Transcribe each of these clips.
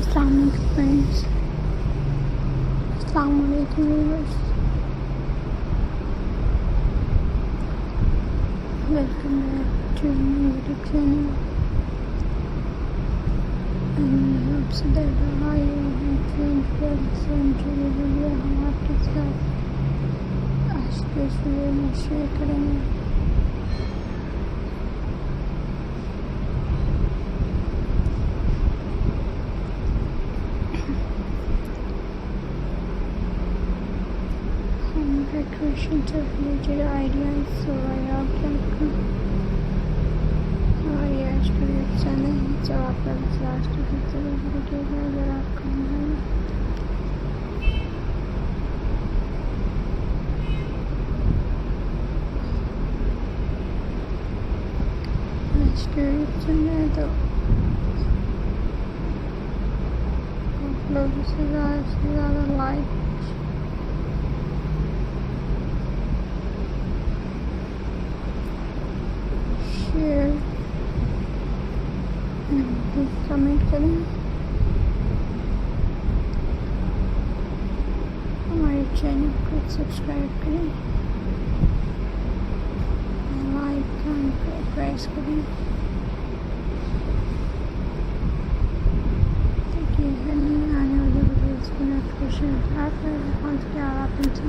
अस्सलाम वालेकुम फ्रेंड्स, अस्सलाम वालेकुम viewers, welcome back to my YouTube channel. आपसे दरबार आए हैं वीडियो हम आपके साथ आज के इस वीडियो में शेयर करेंगे। Decoration से related ideas, so I hope that ये आज का वीडियो पसंद है तो आप लोग लास्ट तक जरूर देखिएगा अगर आपको आज का वीडियो पसंद है तो आप लोग इसे ज़्यादा से ज़्यादा लाइक शेयर कमेंट करें, हमारे चैनल को सब्सक्राइब करें, आइकन को प्रेस करें ताकि आने वाली वीडियोस की नोटिफिकेशन आप पहुँच के आप इनसे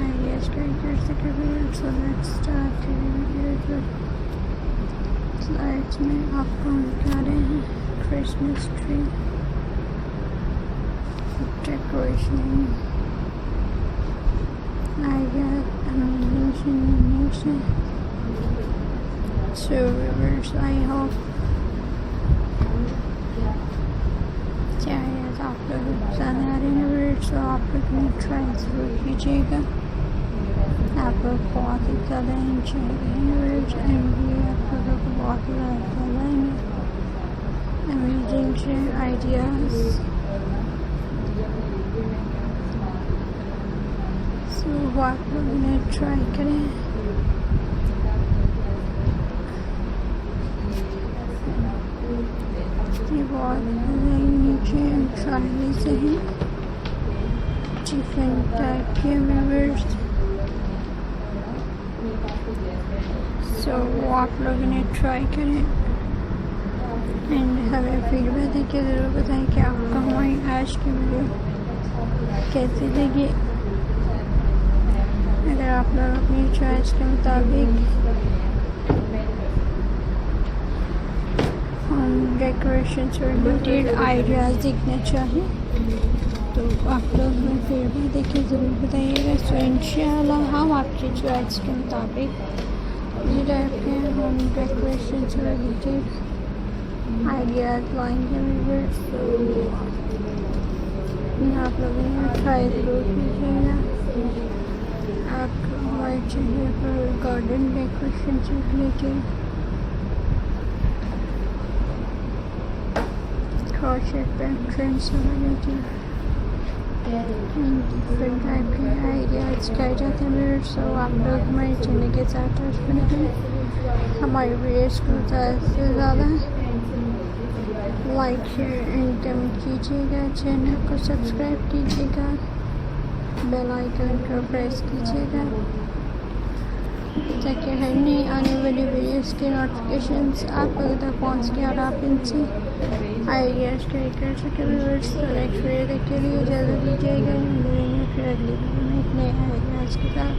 आइडियाज ट्राई कर सकें। So let's start video. Slides में आपको दिखा रहे हैं Christmas tree decoration ideas animation. So viewers, I hope ideas आप लोग पसंद आ रहे हैं व्यूअर्स, तो आप लोग ट्राई जरूर कीजिएगा। आप लोग बहुत ही ज़्यादा इंजॉय करेंगे एंड आप लोगों को बहुत ही ज़्यादा लगाएंगे अमेजिंग आइडियाज़। सो आप लोग इन्हें ट्राई करें। ये बहुत नीचे ट्राई से ही डिफरेंट टाइप के मेंबर्स, सो वो आप लोग इन्हें ट्राई करें एंड हमें फीडबैक देके ज़रूर बताएं कि आपको हमारी आज की वीडियो कैसी लगी। अगर आप लोग अपनी चॉइस के मुताबिक हम डेकोरेशन से रिलेटेड आइडियाज़ देखना चाहें तो आप लोग हमें फीडबैक देके ज़रूर बताइएगा। सो इंशाल्लाह हम आपकी चॉइस के मुताबिक इसी टाइप के हम डेकोरेशन से रिलेटेड आइडियाज़ लाएंगे व्यूअर्स। तो आप लोग ट्राई ज़रूर कीजिएगा। आपको हमारे चैनल पर गार्डन डेकोरेशन से रिलेटेड क्रोशेट पैटर्न से रिलेटेड डिफरेंट टाइप के आइडियाज़ गाए जाते हैं व्यूअर्स। सो आप लोग हमारे चैनल के साथ टच में रहें, हमारे वीडियोस को ज़्यादा से ज़्यादा लाइक शेयर एंड कमेंट कीजिएगा, चैनल को सब्सक्राइब कीजिएगा, बेल आइकन को प्रेस कीजिएगा ताकि हर नई आने वाली वीडियोस के नोटिफिकेशंस आप लोगों तक पहुँच के और आप इनसे आइडियाज़ ट्राई कर सकें व्यूअर्स। तो नेक्स्ट वीडियो तक के लिए इजाज़त दीजिएगा। फिर अगली वीडियो में एक नए आइडियाज़ के साथ